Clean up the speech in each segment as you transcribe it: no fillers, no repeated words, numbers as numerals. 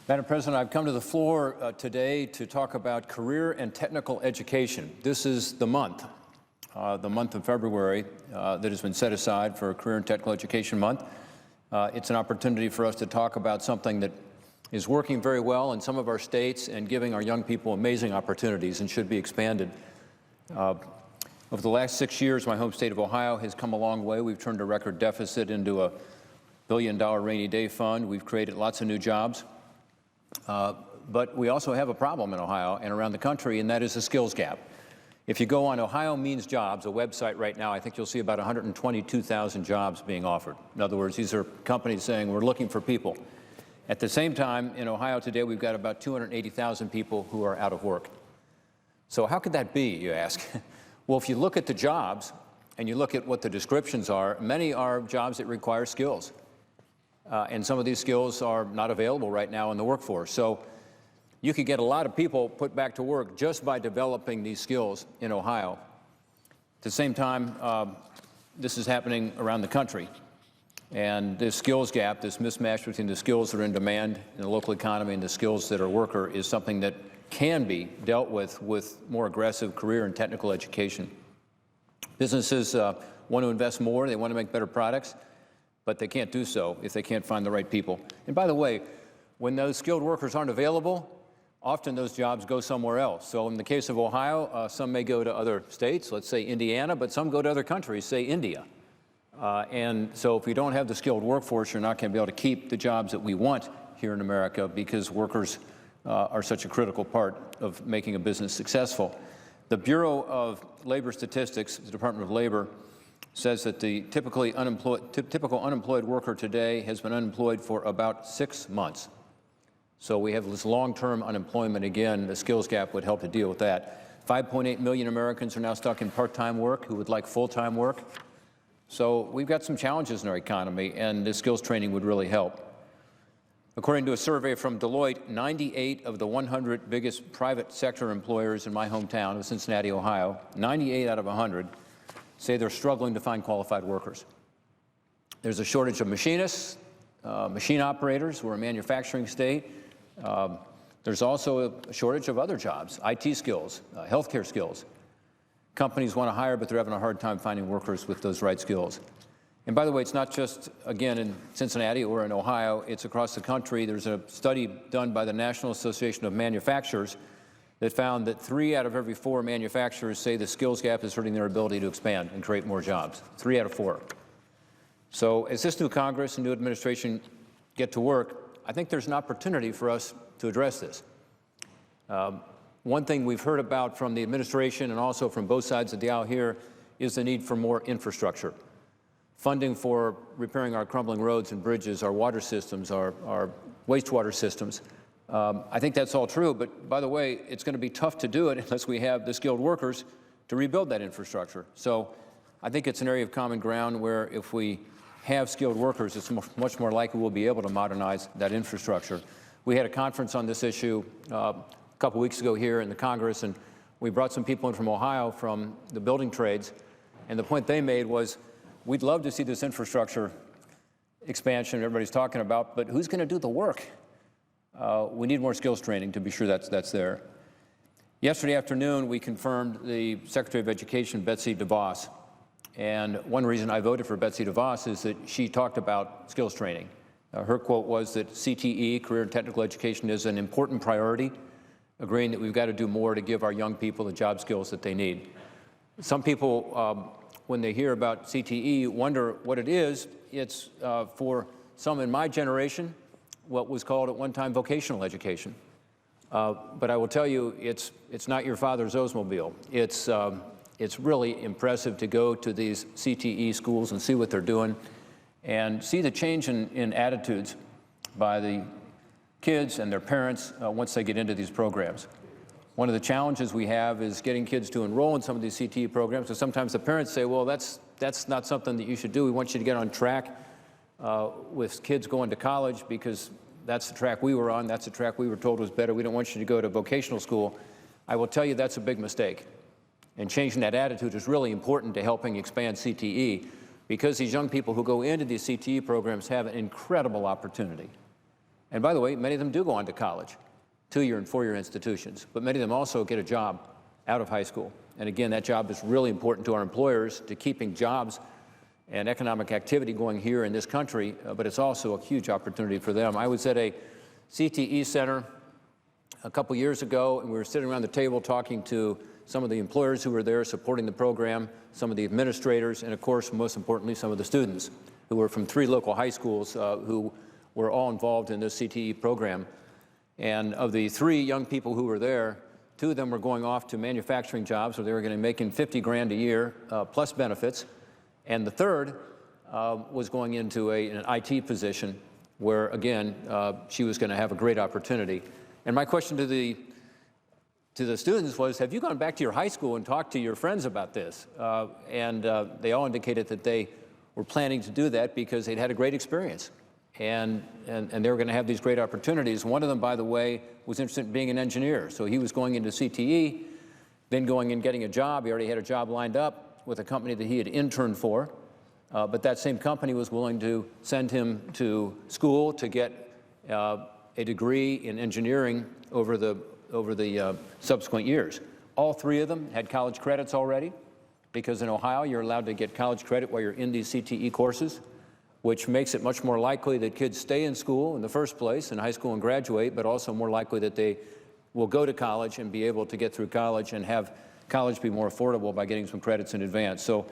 Madam President, I've come to the floor today to talk about career and technical education. This is the month of February that has been set aside for Career and Technical Education Month. It's an opportunity for us to talk about something that is working very well in some of our states and giving our young people amazing opportunities and should be expanded. Over the last 6 years, my home state of Ohio has come a long way. We've turned a record deficit into a $1 billion rainy day fund. We've created lots of new jobs. But we also have a problem in Ohio and around the country, and that is the skills gap. If you go on Ohio Means Jobs, a website right now, I think you'll see about 122,000 jobs being offered. In other words, these are companies saying we're looking for people. At the same time, in Ohio today, we've got about 280,000 people who are out of work. So how could that be, you ask? Well, if you look at the jobs and you look at what the descriptions are, many are jobs that require skills. And some of these skills are not available right now in the workforce. So you could get a lot of people put back to work just by developing these skills in Ohio. At the same time, this is happening around the country. And this skills gap, this mismatch between the skills that are in demand in the local economy and the skills that are worker is something that can be dealt with more aggressive career and technical education. Businesses want to invest more, they want to make better products, but they can't do so if they can't find the right people. And by the way, when those skilled workers aren't available, often those jobs go somewhere else. So in the case of Ohio, some may go to other states, let's say Indiana, but some go to other countries, say India. And so if we don't have the skilled workforce, you're not going to be able to keep the jobs that we want here in America because workers are such a critical part of making a business successful. The Bureau of Labor Statistics, the Department of Labor, says that the typical unemployed worker today has been unemployed for about 6 months. So we have this long-term unemployment again. The skills gap would help to deal with that. 5.8 million Americans are now stuck in part-time work who would like full-time work. So we've got some challenges in our economy, and the skills training would really help. According to a survey from Deloitte, 98 of the 100 biggest private sector employers in my hometown of Cincinnati, Ohio, 98 out of 100, say they're struggling to find qualified workers. There's a shortage of machinists, machine operators. We're a manufacturing state. There's also a shortage of other jobs, IT skills, healthcare skills. Companies want to hire, but they're having a hard time finding workers with those right skills. And by the way, it's not just, again, in Cincinnati or in Ohio, it's across the country. There's a study done by the National Association of Manufacturers that found that 3 out of every 4 manufacturers say the skills gap is hurting their ability to expand and create more jobs. 3 out of 4. So as this new Congress and new administration get to work, I think there's an opportunity for us to address this. One thing we've heard about from the administration and also from both sides of the aisle here is the need for more infrastructure. Funding for repairing our crumbling roads and bridges, our water systems, our wastewater systems. I think that's all true, but by the way, it's going to be tough to do it unless we have the skilled workers to rebuild that infrastructure. So I think it's an area of common ground where if we have skilled workers, it's much more likely we'll be able to modernize that infrastructure. We had a conference on this issue a couple weeks ago here in the Congress, and we brought some people in from Ohio from the building trades, and the point they made was, we'd love to see this infrastructure expansion everybody's talking about, but who's going to do the work? We need more skills training to be sure that's there. Yesterday afternoon, we confirmed the Secretary of Education, Betsy DeVos. And one reason I voted for Betsy DeVos is that she talked about skills training. Her quote was that CTE, Career and Technical Education, is an important priority, agreeing that we've got to do more to give our young people the job skills that they need. Some people, when they hear about CTE, wonder what it is. It's, for some in my generation, what was called at one time vocational education. But I will tell you, it's not your father's Oldsmobile. It's really impressive to go to these CTE schools and see what they're doing and see the change in attitudes by the kids and their parents once they get into these programs. One of the challenges we have is getting kids to enroll in some of these CTE programs, and sometimes the parents say, well, that's not something that you should do. We want you to get on track with kids going to college because that's the track we were on, that's the track we were told was better. We don't want you to go to vocational school. I will tell you that's a big mistake. And changing that attitude is really important to helping expand CTE because these young people who go into these CTE programs have an incredible opportunity. And by the way, many of them do go on to college, 2-year and 4-year institutions, but many of them also get a job out of high school. And again, that job is really important to our employers, to keeping jobs and economic activity going here in this country, but it's also a huge opportunity for them. I was at a CTE center a couple years ago, and we were sitting around the table talking to some of the employers who were there supporting the program, some of the administrators, and of course, most importantly, some of the students who were from 3 local high schools who were all involved in this CTE program. And of the 3 young people who were there, 2 of them were going off to manufacturing jobs where they were going to be making 50 grand a year plus benefits. And the third was going into an IT position where, again, she was going to have a great opportunity. And my question to the students was, have you gone back to your high school and talked to your friends about this? They all indicated that they were planning to do that because they'd had a great experience. And they were going to have these great opportunities. One of them, by the way, was interested in being an engineer. So he was going into CTE, then going and getting a job. He already had a job lined up with a company that he had interned for. But that same company was willing to send him to school to get a degree in engineering over the subsequent years. All 3 of them had college credits already, because in Ohio, you're allowed to get college credit while you're in these CTE courses, which makes it much more likely that kids stay in school in the first place, in high school, and graduate, but also more likely that they will go to college and be able to get through college and have college be more affordable by getting some credits in advance. So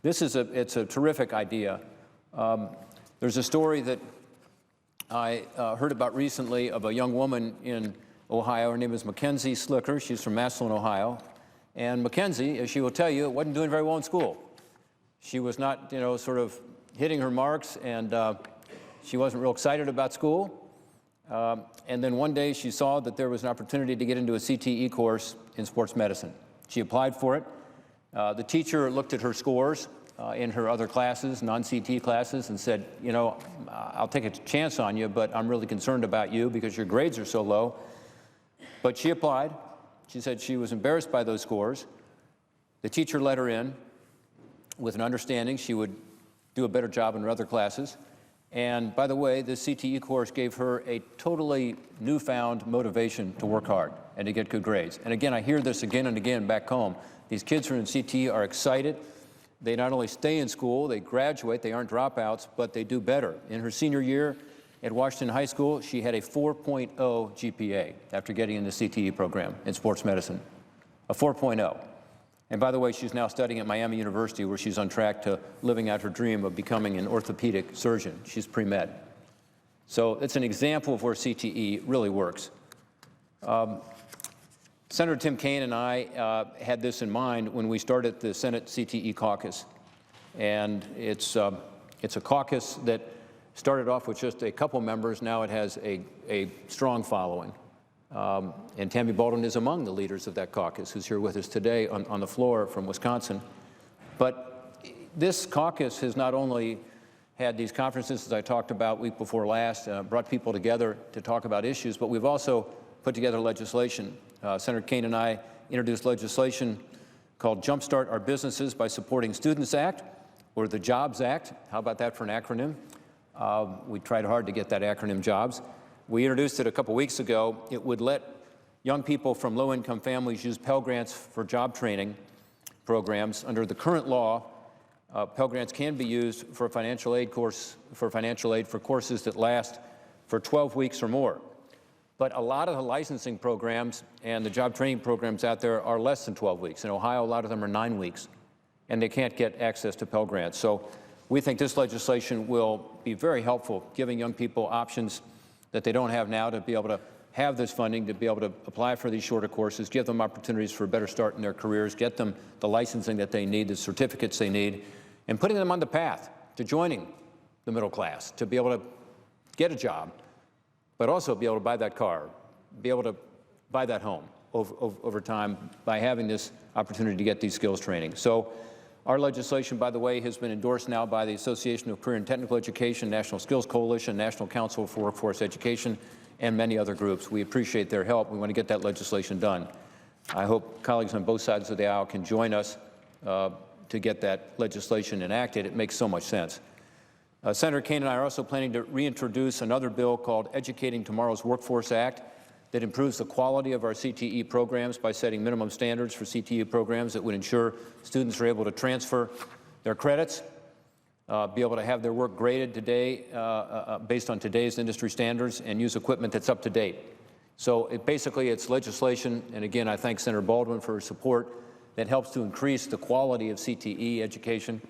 this is it's a terrific idea. There's a story that I heard about recently of a young woman in Ohio. Her name is Mackenzie Slicker. She's from Massillon, Ohio. And Mackenzie, as she will tell you, wasn't doing very well in school. She was not, sort of hitting her marks, and she wasn't real excited about school. And then one day she saw that there was an opportunity to get into a CTE course in sports medicine. She applied for it. The teacher looked at her scores in her other classes, non-CTE classes, and said, I'll take a chance on you, but I'm really concerned about you because your grades are so low. But she applied. She said she was embarrassed by those scores. The teacher let her in with an understanding she would do a better job in her other classes. And by the way, this CTE course gave her a totally newfound motivation to work hard and to get good grades. And again, I hear this again and again back home. These kids who are in CTE are excited. They not only stay in school, they graduate, they aren't dropouts, but they do better. In her senior year at Washington High School, she had a 4.0 GPA after getting in the CTE program in sports medicine, a 4.0. And by the way, she's now studying at Miami University, where she's on track to living out her dream of becoming an orthopedic surgeon. She's pre-med. So it's an example of where CTE really works. Senator Tim Kaine and I had this in mind when we started the Senate CTE caucus. And it's a caucus that started off with just a couple members. Now it has a strong following. And Tammy Baldwin is among the leaders of that caucus, who's here with us today on the floor from Wisconsin. But this caucus has not only had these conferences, as I talked about week before last, brought people together to talk about issues, but we've also put together legislation. Senator Kaine and I introduced legislation called Jumpstart Our Businesses by Supporting Students Act, or the Jobs Act. How about that for an acronym? We tried hard to get that acronym, JOBS. We introduced it a couple weeks ago. It would let young people from low-income families use Pell Grants for job training programs. Under the current law, Pell Grants can be used for a financial aid course, for courses that last for 12 weeks or more. But a lot of the licensing programs and the job training programs out there are less than 12 weeks. In Ohio, a lot of them are 9 weeks, and they can't get access to Pell Grants. So we think this legislation will be very helpful, giving young people options that they don't have now to be able to have this funding, to be able to apply for these shorter courses, give them opportunities for a better start in their careers, get them the licensing that they need, the certificates they need, and putting them on the path to joining the middle class, to be able to get a job, but also be able to buy that car, be able to buy that home over time by having this opportunity to get these skills training. So our legislation, by the way, has been endorsed now by the Association of Career and Technical Education, National Skills Coalition, National Council for Workforce Education, and many other groups. We appreciate their help. We want to get that legislation done. I hope colleagues on both sides of the aisle can join us to get that legislation enacted. It makes so much sense. Senator Kaine and I are also planning to reintroduce another bill called Educating Tomorrow's Workforce Act that improves the quality of our CTE programs by setting minimum standards for CTE programs that would ensure students are able to transfer their credits, be able to have their work graded today based on today's industry standards, and use equipment that's up to date. So basically it's legislation, and again I thank Senator Baldwin for her support, that helps to increase the quality of CTE education.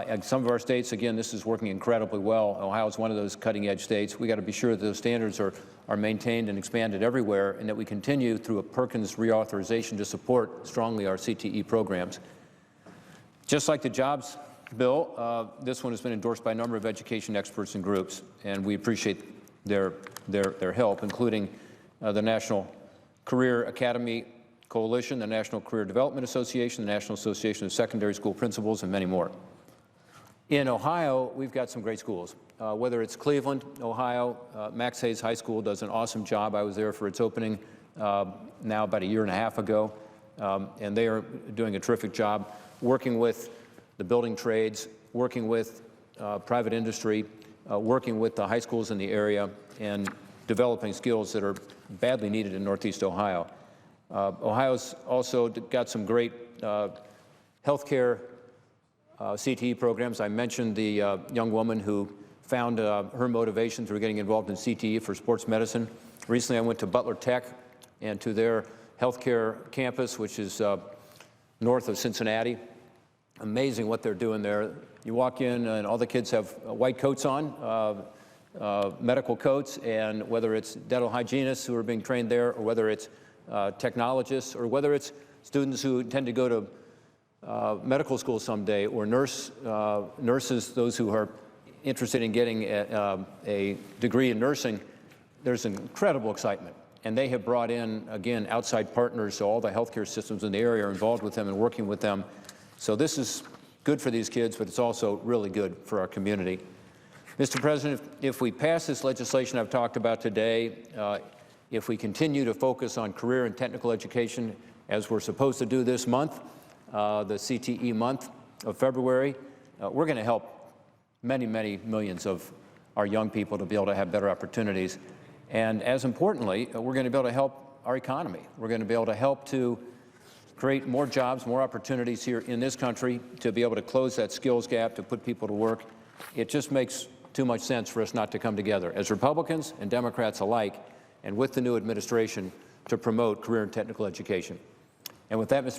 In some of our states, again, this is working incredibly well. Ohio is one of those cutting-edge states. We got to be sure that those standards are maintained and expanded everywhere, and that we continue through a Perkins reauthorization to support strongly our CTE programs. Just like the jobs bill, this one has been endorsed by a number of education experts and groups, and we appreciate their help, including the National Career Academy Coalition, the National Career Development Association, the National Association of Secondary School Principals, and many more. In Ohio, we've got some great schools. Whether it's Cleveland, Ohio, Max Hayes High School does an awesome job. I was there for its opening now about a year and a half ago, and they are doing a terrific job working with the building trades, working with private industry, working with the high schools in the area, and developing skills that are badly needed in Northeast Ohio. Ohio's also got some great healthcare CTE programs. I mentioned the young woman who found her motivation through getting involved in CTE for sports medicine. Recently, I went to Butler Tech and to their healthcare campus, which is north of Cincinnati. Amazing what they're doing there. You walk in and all the kids have white coats on, medical coats, and whether it's dental hygienists who are being trained there, or whether it's technologists, or whether it's students who intend to go to medical school someday, or nurses, those who are interested in getting a degree in nursing, there's incredible excitement. And they have brought in, again, outside partners, so all the healthcare systems in the area are involved with them and working with them. So this is good for these kids, but it's also really good for our community. Mr. President, if we pass this legislation I've talked about today, if we continue to focus on career and technical education, as we're supposed to do this month, the CTE month of February, we're going to help many, many millions of our young people to be able to have better opportunities. And as importantly, we're going to be able to help our economy. We're going to be able to help to create more jobs, more opportunities here in this country, to be able to close that skills gap, to put people to work. It just makes too much sense for us not to come together as Republicans and Democrats alike, and with the new administration, to promote career and technical education. And with that, Mr.